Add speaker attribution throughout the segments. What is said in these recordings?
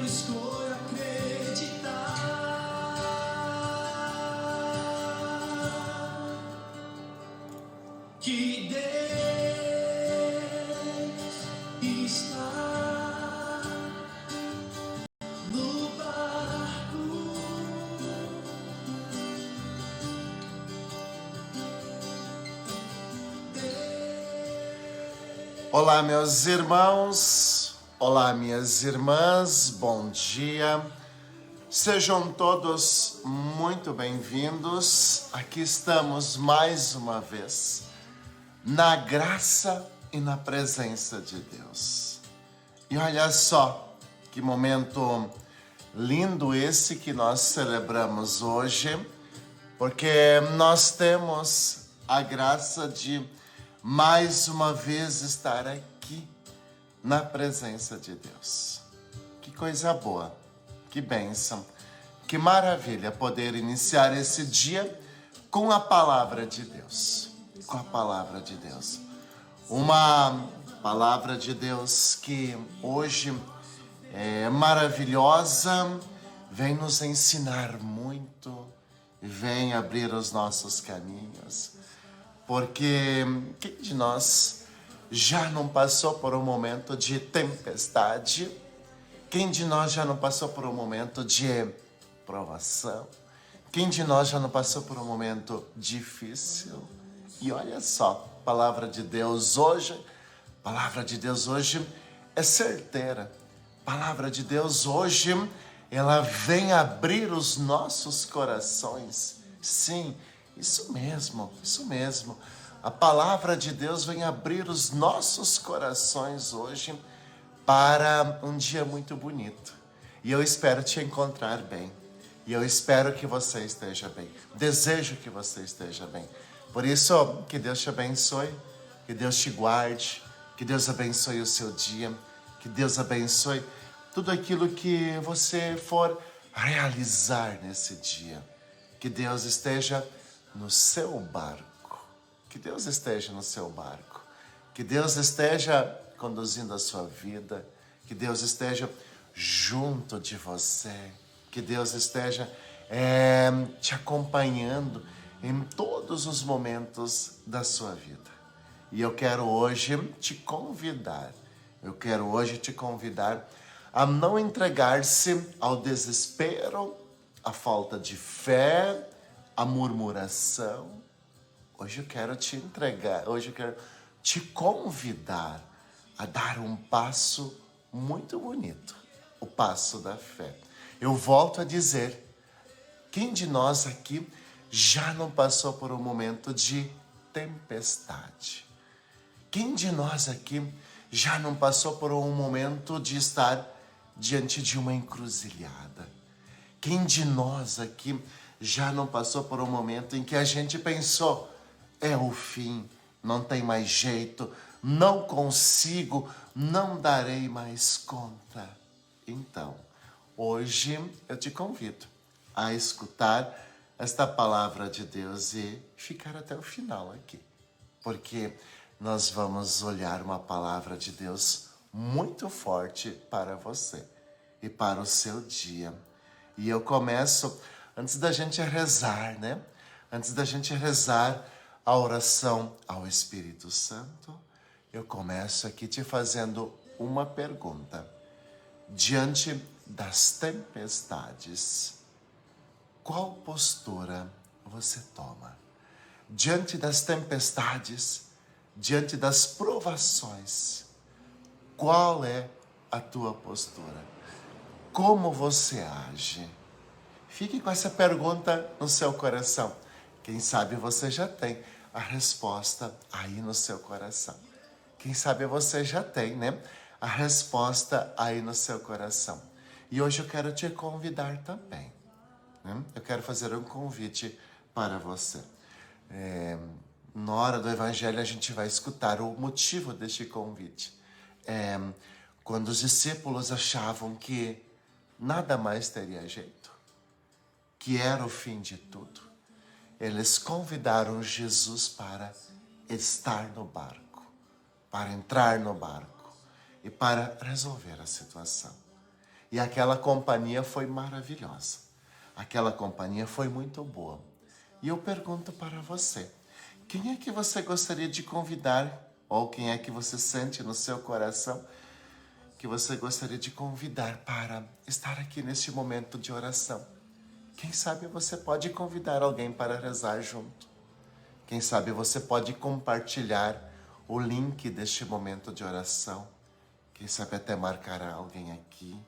Speaker 1: escolho acreditar que Deus está no barco.
Speaker 2: Olá, meus irmãos, olá, minhas irmãs, bom dia. Sejam todos muito bem-vindos. Aqui estamos mais uma vez, na graça e na presença de Deus. E olha só, que momento lindo esse que nós celebramos hoje, porque nós temos a graça de mais uma vez estar aqui na presença de Deus. Que coisa boa, que bênção, que maravilha poder iniciar esse dia com a palavra de Deus. Com a palavra de Deus. Uma palavra de Deus que hoje é maravilhosa, vem nos ensinar muito, vem abrir os nossos caminhos. Porque quem de nós já não passou por um momento de tempestade? Quem de nós já não passou por um momento de provação? Quem de nós já não passou por um momento difícil? E olha só, a palavra de Deus hoje é certeira. A palavra de Deus hoje, ela vem abrir os nossos corações. Sim, isso mesmo. A palavra de Deus vem abrir os nossos corações hoje para um dia muito bonito. E eu espero te encontrar bem. E eu espero que você esteja bem. Desejo que você esteja bem. Por isso, que Deus te abençoe, que Deus te guarde, que Deus abençoe o seu dia, que Deus abençoe tudo aquilo que você for realizar nesse dia. Que Deus esteja no seu barco, que Deus esteja no seu barco, que Deus esteja conduzindo a sua vida, que Deus esteja junto de você, que Deus esteja te acompanhando em todos os momentos da sua vida. E eu quero hoje te convidar a não entregar-se ao desespero, à falta de fé, a murmuração. Hoje eu quero te convidar a dar um passo muito bonito, o passo da fé. Eu volto a dizer, quem de nós aqui já não passou por um momento de tempestade? Quem de nós aqui já não passou por um momento de estar diante de uma encruzilhada? Quem de nós aqui já não passou por um momento em que a gente pensou, é o fim, não tem mais jeito, não consigo, não darei mais conta? Então, hoje eu te convido a escutar esta palavra de Deus e ficar até o final aqui, porque nós vamos olhar uma palavra de Deus muito forte para você e para o seu dia. E eu começo, antes da gente rezar, né? Antes da gente rezar a oração ao Espírito Santo, eu começo aqui te fazendo uma pergunta. Diante das tempestades, qual postura você toma? Diante das tempestades, diante das provações, qual é a tua postura? Como você age? Fique com essa pergunta no seu coração. Quem sabe você já tem a resposta aí no seu coração. Quem sabe você já tem, né? A resposta aí no seu coração. E hoje eu quero te convidar também, né? Eu quero fazer um convite para você. Na hora do Evangelho a gente vai escutar o motivo deste convite. Quando os discípulos achavam que nada mais teria jeito, que era o fim de tudo, eles convidaram Jesus para estar no barco, para entrar no barco e para resolver a situação. E aquela companhia foi maravilhosa. Aquela companhia foi muito boa. E eu pergunto para você, quem é que você gostaria de convidar? Ou quem é que você sente no seu coração que você gostaria de convidar para estar aqui neste momento de oração? Quem sabe você pode convidar alguém para rezar junto. Quem sabe você pode compartilhar o link deste momento de oração. Quem sabe até marcar alguém aqui.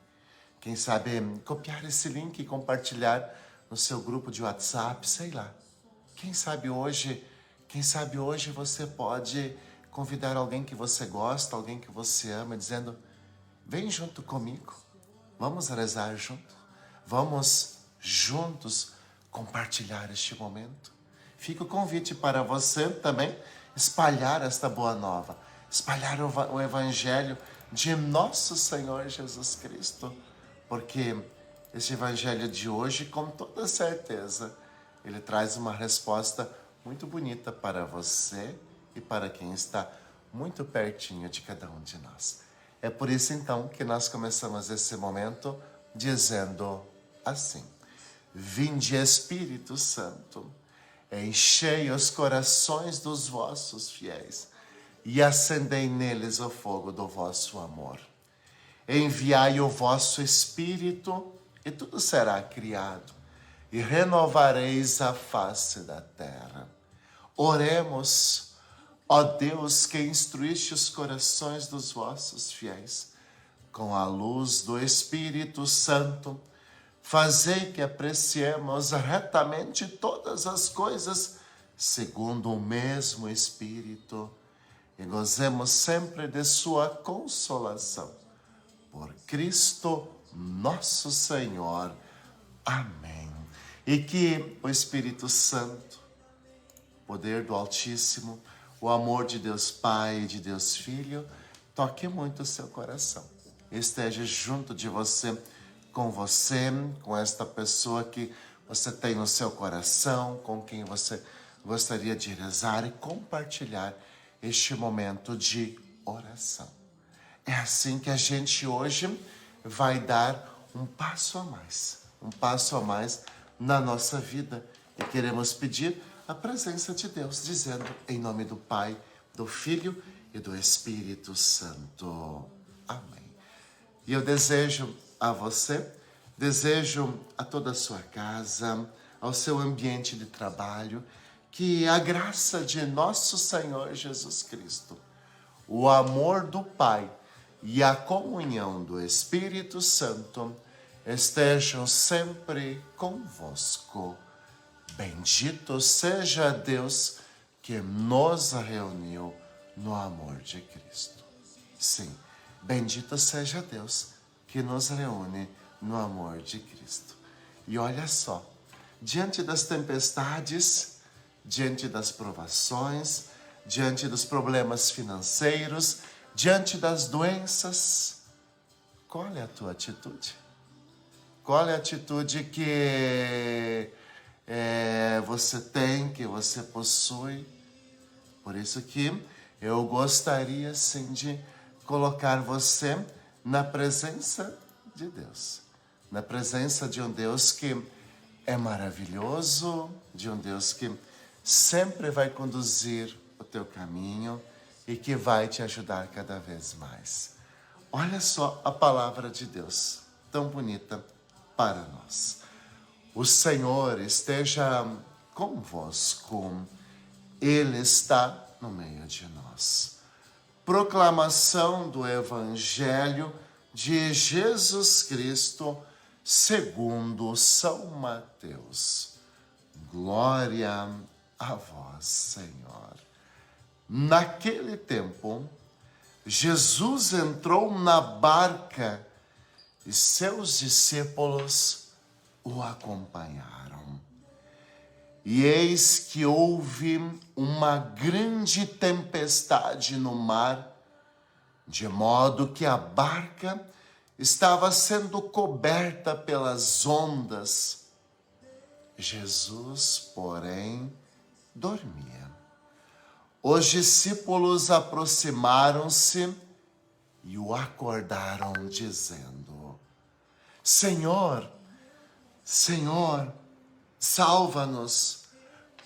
Speaker 2: Quem sabe copiar esse link e compartilhar no seu grupo de WhatsApp, sei lá. Quem sabe hoje você pode convidar alguém que você gosta, alguém que você ama, dizendo: vem junto comigo, vamos rezar junto, vamos juntos compartilhar este momento. Fica o convite para você também espalhar esta boa nova, espalhar o Evangelho de nosso Senhor Jesus Cristo, porque este Evangelho de hoje, com toda certeza, ele traz uma resposta muito bonita para você e para quem está muito pertinho de cada um de nós. É por isso então que nós começamos esse momento dizendo assim: Vinde Espírito Santo, enchei os corações dos vossos fiéis e acendei neles o fogo do vosso amor. Enviai o vosso Espírito e tudo será criado e renovareis a face da terra. Oremos, ó Deus, que instruíste os corações dos vossos fiéis com a luz do Espírito Santo. Fazei que apreciemos retamente todas as coisas segundo o mesmo Espírito e gozemos sempre de sua consolação. Por Cristo nosso Senhor. Amém. E que o Espírito Santo, o poder do Altíssimo, o amor de Deus Pai e de Deus Filho, toque muito o seu coração. Esteja junto de você, com esta pessoa que você tem no seu coração, com quem você gostaria de rezar e compartilhar este momento de oração. É assim que a gente hoje vai dar um passo a mais na nossa vida. E queremos pedir a presença de Deus, dizendo em nome do Pai, do Filho e do Espírito Santo. Amém. E eu desejo a você, desejo a toda a sua casa, ao seu ambiente de trabalho, que a graça de nosso Senhor Jesus Cristo, o amor do Pai e a comunhão do Espírito Santo estejam sempre convosco. Bendito seja Deus que nos reuniu no amor de Cristo. Sim, bendito seja Deus que nos reúne no amor de Cristo. E olha só, diante das tempestades, diante das provações, diante dos problemas financeiros, diante das doenças, qual é a tua atitude? Qual é a atitude que você tem, que você possui? Por isso que eu gostaria, sim, de colocar você na presença de Deus. Na presença de um Deus que é maravilhoso, de um Deus que sempre vai conduzir o teu caminho e que vai te ajudar cada vez mais. Olha só a palavra de Deus, tão bonita para nós. O Senhor esteja convosco, Ele está no meio de nós. Proclamação do Evangelho de Jesus Cristo segundo São Mateus. Glória a vós, Senhor. Naquele tempo, Jesus entrou na barca e seus discípulos o acompanharam. E eis que houve uma grande tempestade no mar, de modo que a barca estava sendo coberta pelas ondas. Jesus, porém, dormia. Os discípulos aproximaram-se e o acordaram, dizendo: Senhor, Senhor, salva-nos,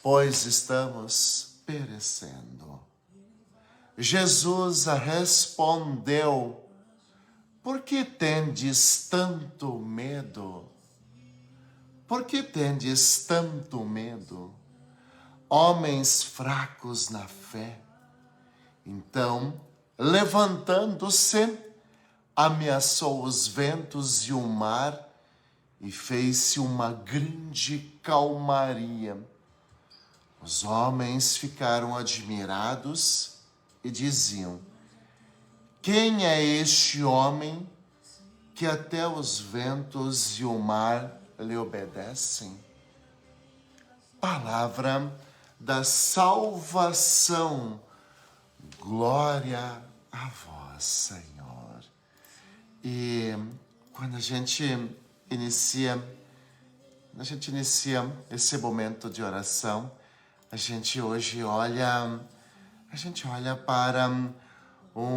Speaker 2: pois estamos perecendo. Jesus respondeu: por que tendes tanto medo? Por que tendes tanto medo, homens fracos na fé? Então, levantando-se, ameaçou os ventos e o mar, e fez-se uma grande calmaria. Os homens ficaram admirados e diziam: quem é este homem que até os ventos e o mar lhe obedecem? Palavra da salvação. Glória a vós, Senhor. E quando a gente inicia esse momento de oração, a gente hoje olha para um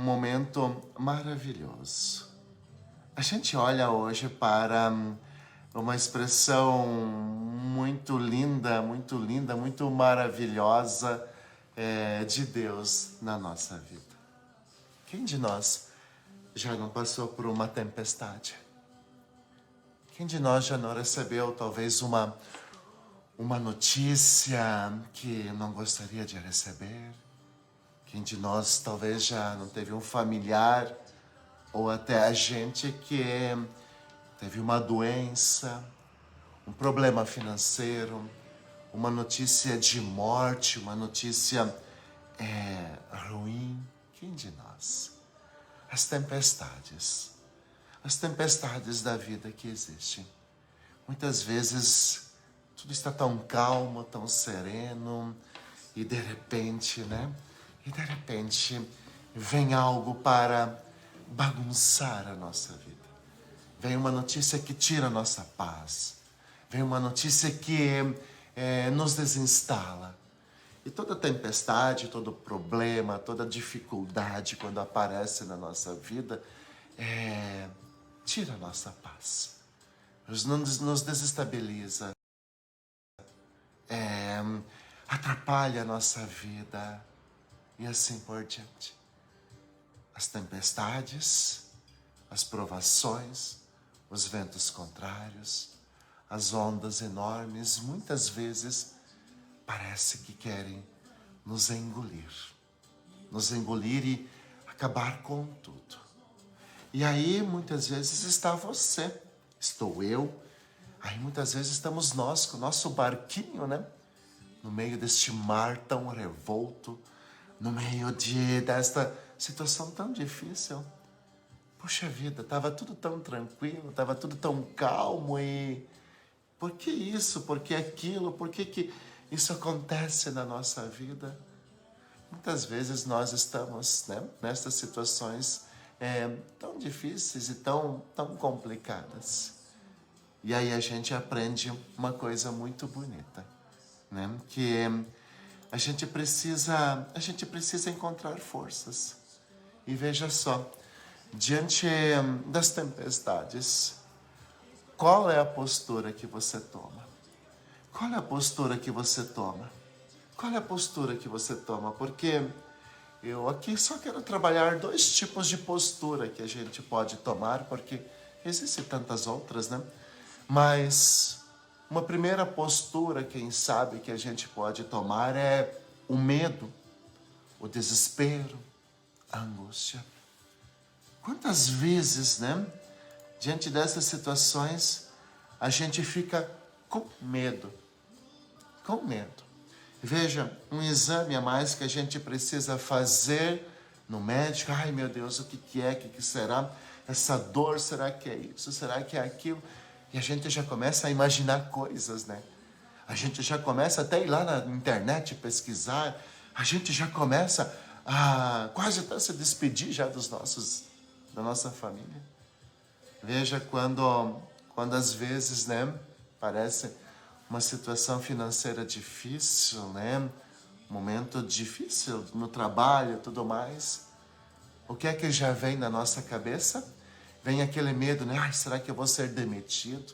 Speaker 2: momento maravilhoso. A gente olha hoje para uma expressão muito linda, muito maravilhosa de Deus na nossa vida. Quem de nós já não passou por uma tempestade? Quem de nós já não recebeu talvez uma notícia que não gostaria de receber? Quem de nós talvez já não teve um familiar ou até a gente que teve uma doença, um problema financeiro, uma notícia de morte, uma notícia ruim? Quem de nós? As tempestades da vida que existem. Muitas vezes tudo está tão calmo, tão sereno, e de repente, vem algo para bagunçar a nossa vida. Vem uma notícia que tira a nossa paz. Vem uma notícia que nos desinstala. E toda tempestade, todo problema, toda dificuldade, quando aparece na nossa vida, tira a nossa paz. Nos desestabiliza. Atrapalha a nossa vida. E assim por diante. As tempestades, as provações, os ventos contrários, as ondas enormes, muitas vezes parece que querem nos engolir e acabar com tudo. E aí muitas vezes está você, estou eu, aí muitas vezes estamos nós com o nosso barquinho, no meio deste mar tão revolto, no meio desta situação tão difícil. Puxa vida, estava tudo tão tranquilo, estava tudo tão calmo e... por que isso? Por que aquilo? Por que isso acontece na nossa vida? Muitas vezes nós estamos nessas situações tão difíceis e tão complicadas. E aí a gente aprende uma coisa muito bonita, que a gente precisa encontrar forças. E veja só, diante das tempestades, qual é a postura que você toma? Qual é a postura que você toma? Qual é a postura que você toma? Porque eu aqui só quero trabalhar 2 tipos de postura que a gente pode tomar, porque existem tantas outras, Mas uma primeira postura, quem sabe, que a gente pode tomar é o medo, o desespero, a angústia. Quantas vezes, diante dessas situações, a gente fica com medo. Com medo. Veja, um exame a mais que a gente precisa fazer no médico. Ai, meu Deus, o que é? O que será? Essa dor, será que é isso? Será que é aquilo? E a gente já começa a imaginar coisas, A gente já começa até ir lá na internet pesquisar. A gente já começa a quase até se despedir já da nossa família. Veja quando às vezes, parece uma situação financeira difícil, um momento difícil no trabalho e tudo mais. O que é que já vem na nossa cabeça? Vem aquele medo, né? Ai, será que eu vou ser demitido?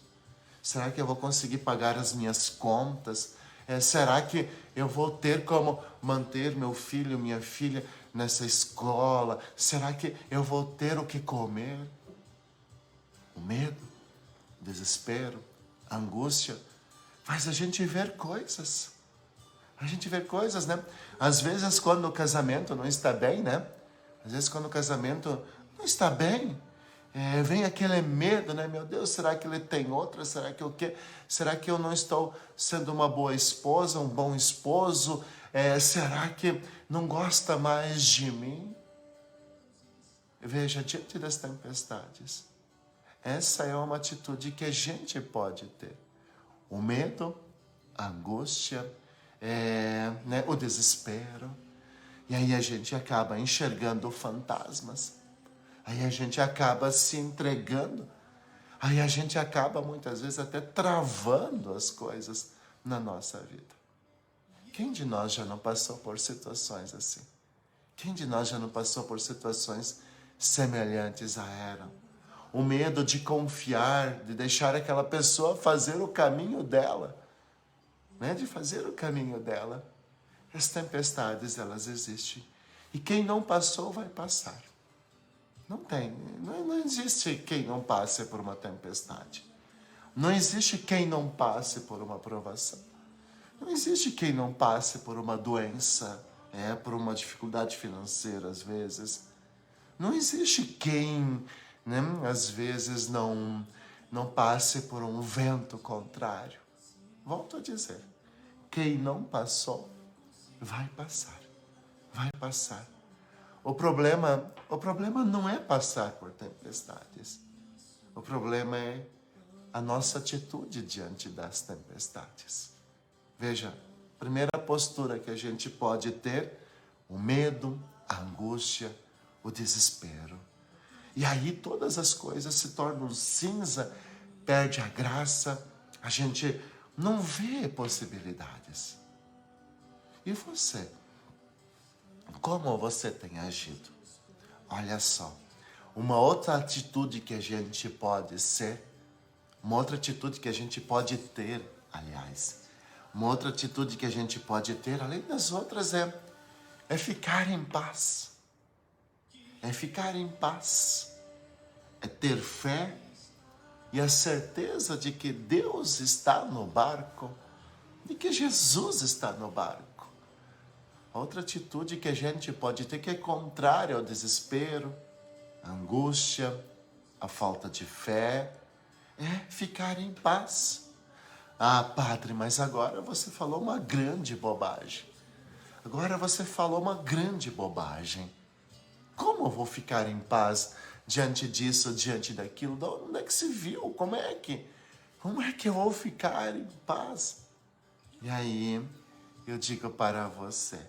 Speaker 2: Será que eu vou conseguir pagar as minhas contas? Será que eu vou ter como manter meu filho, minha filha nessa escola? Será que eu vou ter o que comer? O medo, o desespero, a angústia faz a gente ver coisas. A gente vê coisas, né? Às vezes quando o casamento não está bem, né? Às vezes quando o casamento não está bem, vem aquele medo, né? Meu Deus, será que ele tem outra? Será que o quê? Será que eu não estou sendo uma boa esposa, um bom esposo? Será que não gosta mais de mim? Veja, diante das tempestades, essa é uma atitude que a gente pode ter. O medo, a angústia, né? O desespero. E aí a gente acaba enxergando fantasmas. Aí a gente acaba se entregando. Aí a gente acaba muitas vezes até travando as coisas na nossa vida. Quem de nós já não passou por situações assim? Quem de nós já não passou por situações semelhantes a ela? O medo de confiar, de deixar aquela pessoa fazer o caminho dela, né? De fazer o caminho dela. As tempestades, elas existem. E quem não passou, vai passar. Não existe quem não passe por uma tempestade. Não existe quem não passe por uma provação. Não existe quem não passe por uma doença, por uma dificuldade financeira, às vezes. Não existe quem, né, às vezes, não passe por um vento contrário. Volto a dizer, quem não passou, vai passar. Vai passar. O problema não é passar por tempestades. O problema é a nossa atitude diante das tempestades. Veja, a primeira postura que a gente pode ter, o medo, a angústia, o desespero. E aí todas as coisas se tornam cinza, perde a graça, a gente não vê possibilidades. E você? Como você tem agido? Olha só, uma outra atitude que a gente pode ser, uma outra atitude que a gente pode ter, aliás, uma outra atitude que a gente pode ter, além das outras, é ficar em paz. É ficar em paz. É ter fé e a certeza de que Deus está no barco, de que Jesus está no barco. Outra atitude que a gente pode ter que é contrária ao desespero, à angústia, à falta de fé, é ficar em paz. Ah, padre, mas agora você falou uma grande bobagem. Agora você falou uma grande bobagem. Como eu vou ficar em paz diante disso, diante daquilo? Onde é que se viu? Como é que eu vou ficar em paz? E aí eu digo para você,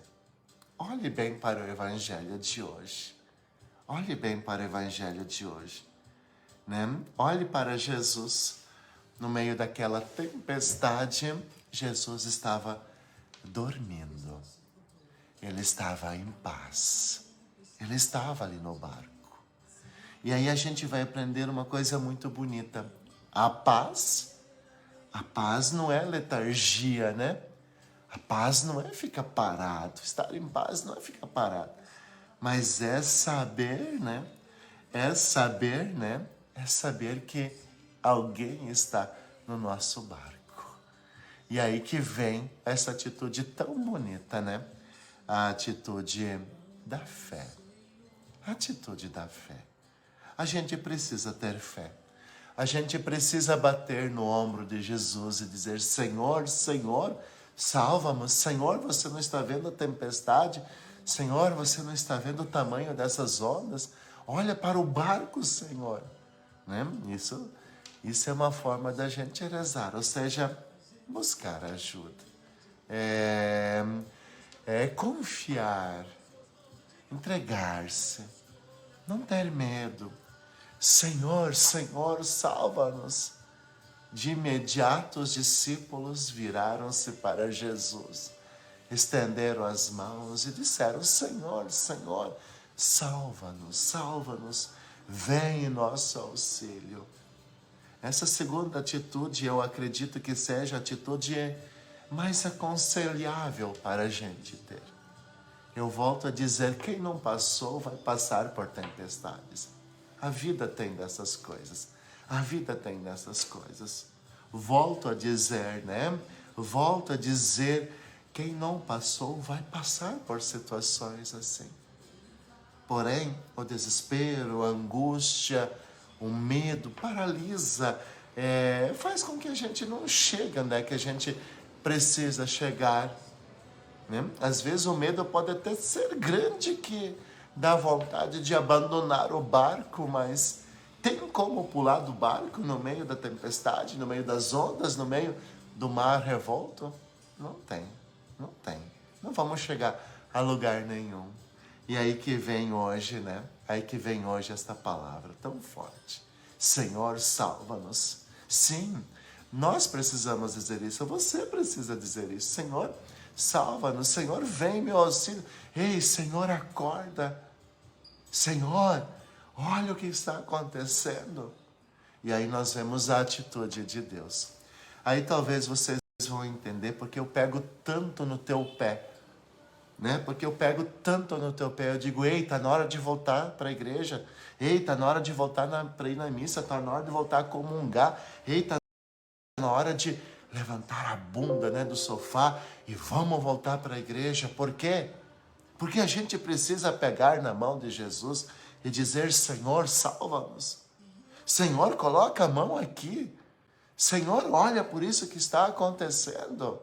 Speaker 2: olhe bem para o Evangelho de hoje. Olhe bem para o Evangelho de hoje. Né? Olhe para Jesus. No meio daquela tempestade, Jesus estava dormindo. Ele estava em paz. Ele estava ali no barco. E aí a gente vai aprender uma coisa muito bonita. A paz não é letargia, né? A paz não é ficar parado. Estar em paz não é ficar parado. Mas é saber, né? É saber que alguém está no nosso barco. E aí que vem essa atitude tão bonita, né? A atitude da fé. A atitude da fé. A gente precisa ter fé. A gente precisa bater no ombro de Jesus e dizer, Senhor, Senhor, salva-nos. Senhor, você não está vendo a tempestade? Senhor, você não está vendo o tamanho dessas ondas? Olha para o barco, Senhor. Né? Isso é uma forma da gente rezar, ou seja, buscar ajuda. Confiar, entregar-se, não ter medo. Senhor, Senhor, salva-nos. De imediato os discípulos viraram-se para Jesus, estenderam as mãos e disseram, Senhor, Senhor, salva-nos, salva-nos. vem em nosso auxílio. Essa segunda atitude, eu acredito que seja a atitude mais aconselhável para a gente ter. Eu volto a dizer, quem não passou vai passar por tempestades. A vida tem dessas coisas. A vida tem dessas coisas. Volto a dizer, né? Volto a dizer, quem não passou vai passar por situações assim. Porém, o desespero, a angústia, o medo paralisa, faz com que a gente não chegue, né? Que a gente precisa chegar. Né? Às vezes o medo pode até ser grande, que dá vontade de abandonar o barco, mas tem como pular do barco no meio da tempestade, no meio das ondas, no meio do mar revolto? Não tem, não tem. Não vamos chegar a lugar nenhum. E aí que vem hoje, né? Aí que vem hoje esta palavra tão forte. Senhor, salva-nos. Sim, nós precisamos dizer isso. Você precisa dizer isso. Senhor, salva-nos. Senhor, vem meu auxílio. Ei, Senhor, acorda. Senhor, olha o que está acontecendo. E aí nós vemos a atitude de Deus. Aí talvez vocês vão entender porque eu pego tanto no teu pé. Né? Porque eu pego tanto no teu pé, eu digo, ei, tá na hora de voltar para a igreja, ei, tá na hora de voltar para ir na missa, tá na hora de voltar a comungar, ei, tá na hora de levantar a bunda, né, do sofá e vamos voltar para a igreja. Por quê? Porque a gente precisa pegar na mão de Jesus e dizer, Senhor, salva-nos. Senhor, coloca a mão aqui. Senhor, olha por isso que está acontecendo.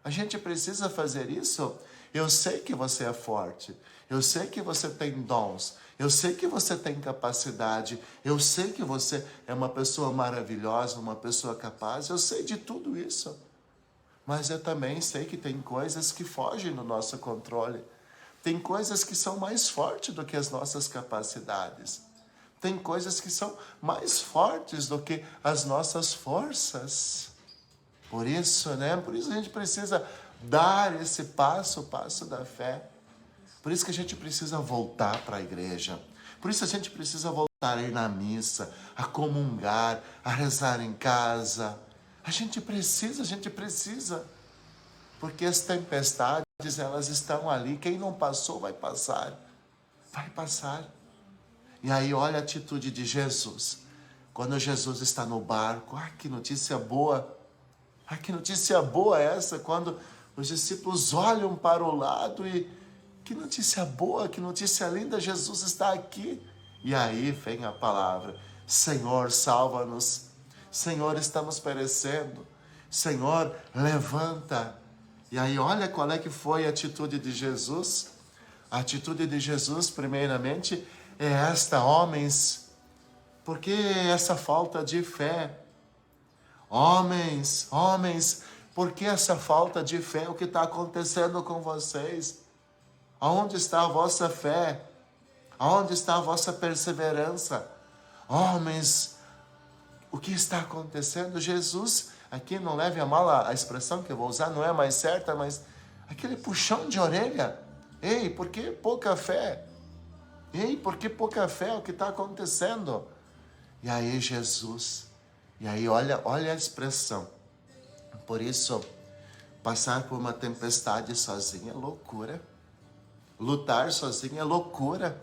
Speaker 2: A gente precisa fazer isso. Eu sei que você é forte, eu sei que você tem dons, eu sei que você tem capacidade, eu sei que você é uma pessoa maravilhosa, uma pessoa capaz, eu sei de tudo isso. Mas eu também sei que tem coisas que fogem do nosso controle, tem coisas que são mais fortes do que as nossas capacidades, tem coisas que são mais fortes do que as nossas forças. Por isso, né? Por isso a gente precisa dar esse passo, o passo da fé. Por isso que a gente precisa voltar para a igreja. Por isso a gente precisa voltar a ir na missa, a comungar, a rezar em casa. A gente precisa. Porque as tempestades, elas estão ali. Quem não passou vai passar. Vai passar. E aí olha a atitude de Jesus. Quando Jesus está no barco, que notícia boa. Que notícia boa é essa, quando os discípulos olham para o lado e que notícia boa, que notícia linda, Jesus está aqui. E aí vem a palavra, Senhor, salva-nos. Senhor, estamos perecendo. Senhor, levanta. E aí olha qual é que foi a atitude de Jesus. A atitude de Jesus, primeiramente, é esta, homens, porque essa falta de fé? Homens, por que essa falta de fé? O que está acontecendo com vocês? Aonde está a vossa fé? Aonde está a vossa perseverança? Homens, o que está acontecendo? Jesus, aqui não leve a mal a expressão que eu vou usar, não é mais certa, mas aquele puxão de orelha. Ei, por que pouca fé? Ei, por que pouca fé? O que está acontecendo? E aí Jesus... E aí olha a expressão. Por isso, passar por uma tempestade sozinho é loucura. Lutar sozinho é loucura.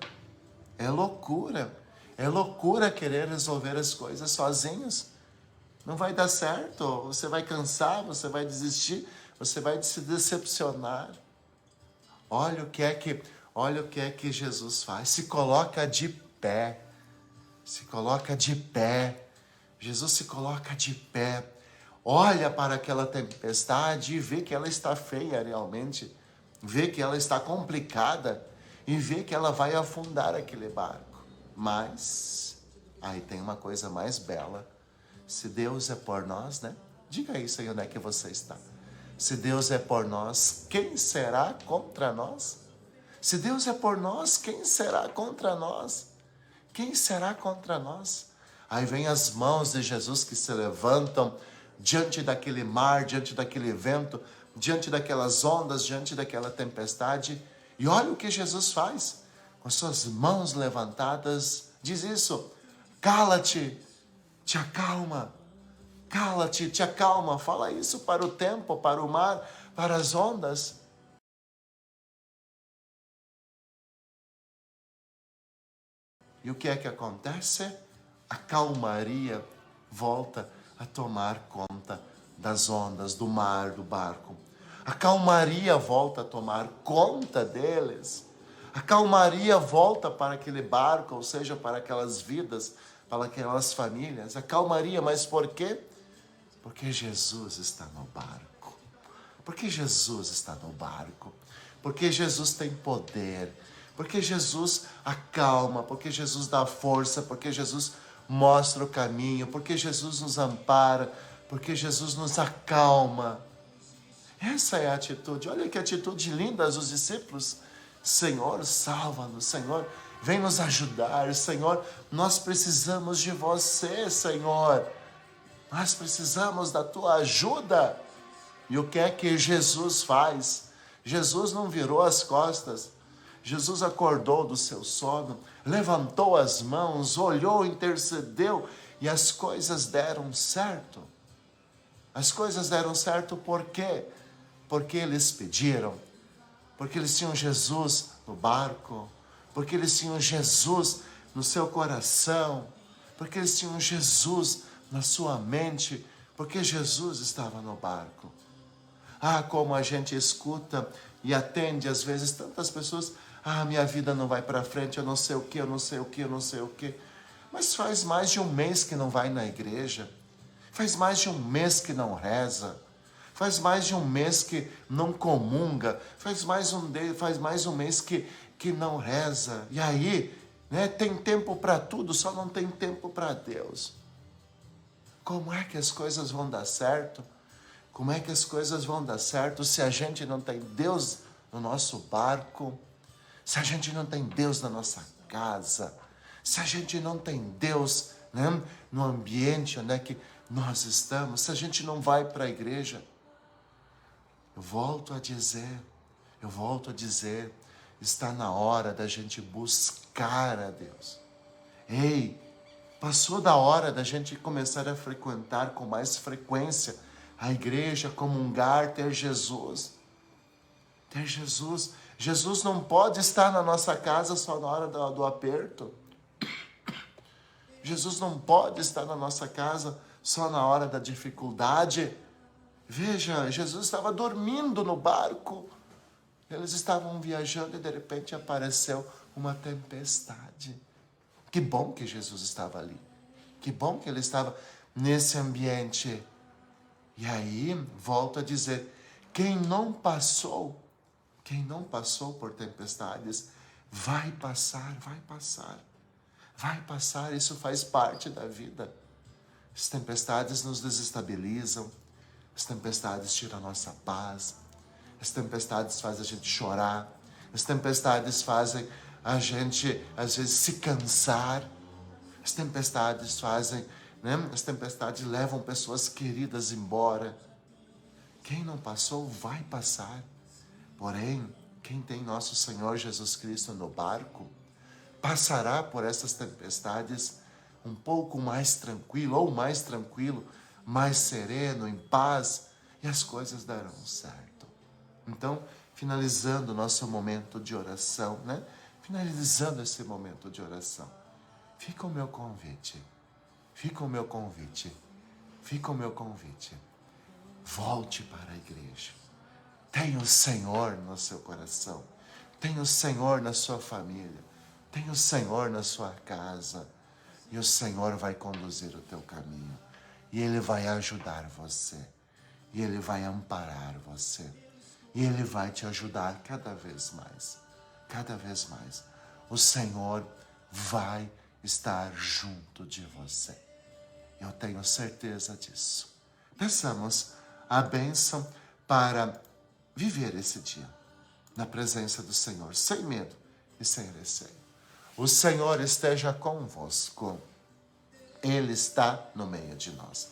Speaker 2: É loucura. É loucura querer resolver as coisas sozinhos. Não vai dar certo. Você vai cansar, você vai desistir, você vai se decepcionar. Olha o que é que Jesus faz. Se coloca de pé. Se coloca de pé. Jesus se coloca de pé, olha para aquela tempestade e vê que ela está feia realmente, vê que ela está complicada e vê que ela vai afundar aquele barco. Mas, aí tem uma coisa mais bela, se Deus é por nós, né? Diga isso aí onde é que você está. Se Deus é por nós, quem será contra nós? Se Deus é por nós, quem será contra nós? Quem será contra nós? Aí vem as mãos de Jesus que se levantam diante daquele mar, diante daquele vento, diante daquelas ondas, diante daquela tempestade. E olha o que Jesus faz. Com suas mãos levantadas, Diz isso. Cala-te, te acalma. Cala-te, te acalma. Fala isso para o tempo, para o mar, para as ondas. E o que é que acontece? A calmaria volta a tomar conta das ondas, do mar, do barco. A calmaria volta a tomar conta deles. A calmaria volta para aquele barco, ou seja, para aquelas vidas, para aquelas famílias. A calmaria, mas por quê? Porque Jesus está no barco. Porque Jesus está no barco. Porque Jesus tem poder. Porque Jesus acalma. Porque Jesus dá força. Porque Jesus mostra o caminho. Porque Jesus nos ampara. Porque Jesus nos acalma. Essa é a atitude. Olha que atitude linda dos discípulos. Senhor, salva-nos. Senhor, vem nos ajudar. Senhor, nós precisamos de você, Senhor. Nós precisamos da tua ajuda. E o que é que Jesus faz? Jesus não virou as costas. Jesus acordou do seu sono, levantou as mãos, olhou, intercedeu e as coisas deram certo. As coisas deram certo por quê? Porque eles pediram, porque eles tinham Jesus no barco, porque eles tinham Jesus no seu coração, porque eles tinham Jesus na sua mente, porque Jesus estava no barco. Ah, como a gente escuta e atende às vezes tantas pessoas, minha vida não vai para frente, eu não sei o que, eu não sei o que, eu não sei o que. Mas faz mais de um mês que não vai na igreja, faz mais de um mês que não reza, faz mais de um mês que não comunga, faz mais um mês que não reza. E aí, né, tem tempo para tudo, só não tem tempo para Deus. Como é que as coisas vão dar certo? Como é que as coisas vão dar certo se a gente não tem Deus no nosso barco? Se a gente não tem Deus na nossa casa? Se a gente não tem Deus, né, no ambiente onde é que nós estamos? Se a gente não vai para a igreja? Eu volto a dizer, está na hora da gente buscar a Deus. Ei, passou da hora da gente começar a frequentar com mais frequência a igreja, comungar, ter Jesus. Ter Jesus. Jesus não pode estar na nossa casa só na hora do aperto. Jesus não pode estar na nossa casa só na hora da dificuldade. Veja, Jesus estava dormindo no barco. Eles estavam viajando e de repente apareceu uma tempestade. Que bom que Jesus estava ali. Que bom que ele estava nesse ambiente. E aí, volto a dizer, quem não passou por tempestades, vai passar. Vai passar, isso faz parte da vida. As tempestades nos desestabilizam, as tempestades tiram a nossa paz, as tempestades fazem a gente chorar, as tempestades fazem a gente, às vezes, se cansar, as tempestades fazem, né? As tempestades levam pessoas queridas embora. Quem não passou, vai passar. Porém, quem tem nosso Senhor Jesus Cristo no barco, passará por essas tempestades um pouco mais tranquilo, ou mais tranquilo, mais sereno, em paz, e as coisas darão certo. Então, finalizando o nosso momento de oração, né? Finalizando esse momento de oração, fica o meu convite. Volte para a igreja. Tenha o Senhor no seu coração. Tenha o Senhor na sua família. Tenha o Senhor na sua casa. E o Senhor vai conduzir o teu caminho. E Ele vai ajudar você. E Ele vai amparar você. E Ele vai te ajudar cada vez mais. Cada vez mais. O Senhor vai estar junto de você. Eu tenho certeza disso. Peçamos a bênção para viver esse dia na presença do Senhor, sem medo e sem receio. O Senhor esteja convosco. Ele está no meio de nós.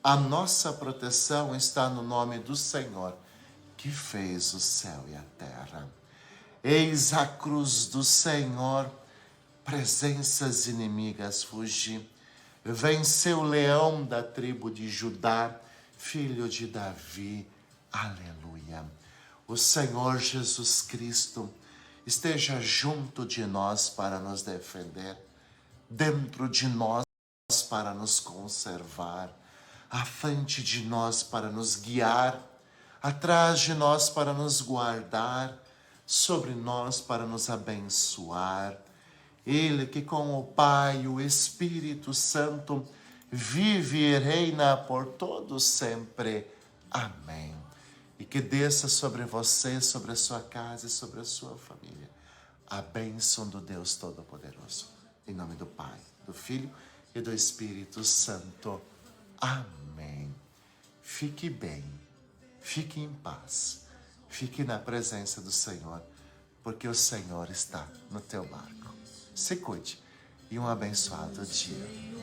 Speaker 2: A nossa proteção está no nome do Senhor, que fez o céu e a terra. Eis a cruz do Senhor, presenças inimigas fugir. Venceu o leão da tribo de Judá, filho de Davi. Aleluia. O Senhor Jesus Cristo esteja junto de nós para nos defender, dentro de nós para nos conservar, à frente de nós para nos guiar, atrás de nós para nos guardar, sobre nós para nos abençoar. Ele que com o Pai e o Espírito Santo vive e reina por todos sempre. Amém. E que desça sobre você, sobre a sua casa e sobre a sua família a bênção do Deus Todo-Poderoso. Em nome do Pai, do Filho e do Espírito Santo. Amém. Fique bem, fique em paz, fique na presença do Senhor, porque o Senhor está no teu barco. Se cuide e um abençoado dia.